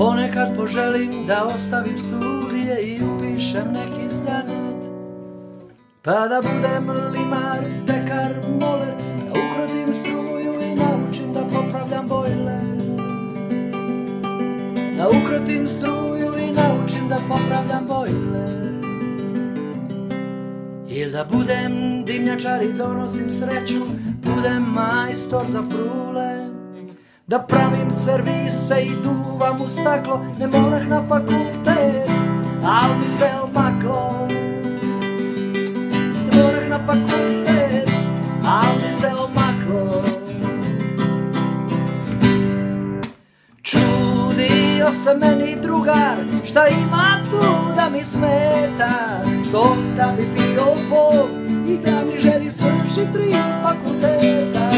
Ponekad poželim da ostavim studije i upišem neki zanat, pa da budem limar, pekar, moler, da ukrotim struju i naučim da popravljam bojler. Da ukrotim struju i naučim da popravljam bojler. Ili da budem dimnjačar i donosim sreću, budem majstor za frule. Da pravim servise i duvam u staklo, ne morah na fakultet, al mi se omaklo. Ne morah na fakultet, al mi se omaklo. Čudio se meni drugar, šta ima tu da mi smeta, što onda bi bio Bog i da mi želi svršit 3 fakulteta.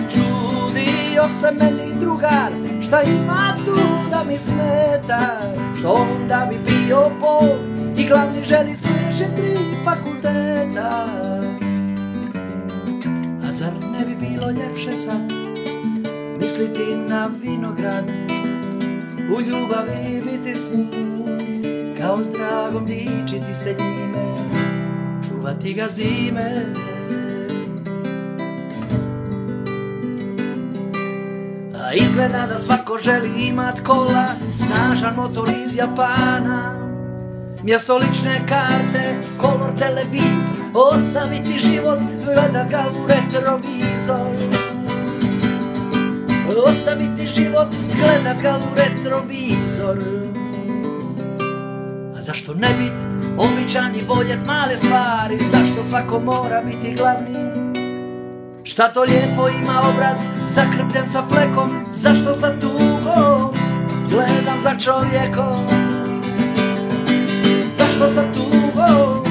Čudio se meni drugar, šta ima tu da mi smeta, što onda bi bio Bog i glavni želi svršit 3 fakulteta. A zar ne bi bilo ljepše sad misliti na vinograd, u ljubavi biti s njim, kao s dragom dičiti se njime, čuvati ga zime. A izgleda da svako želi imat kola, snažan motor iz Japana, mjesto lične karte, kolor televizor, ostaviti život, gledat ga u retrovizor. Ostaviti život, gledat ga u retrovizor. A zašto ne bit običan i voljet male stvari? Zašto svako mora biti glavni? Šta to lijepo ima obraz zakrpljen sa flekom? Zašto sa tugom gledam za čovjekom? Zašto sa tugom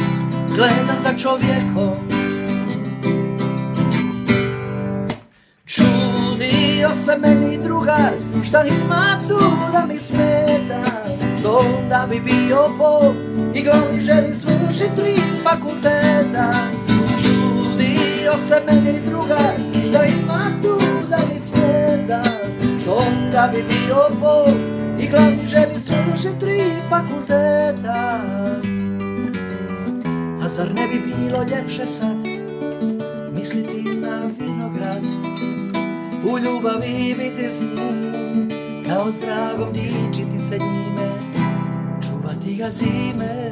gledam za čovjekom? Čudio se meni drugar, šta ima tu da mi smeta, što onda bi bio Bog i glavni želi svršit 3 fakulteta. Čudio se meni drugar, šta ima tu da mi smeta, što onda bi bio Bog i glavni želi svršit 3 fakulteta. A zar ne bi bilo ljepše sad misliti na vinograd, u ljubavi biti s njim, kao s dragom dičiti se njime, čuvati ga zime.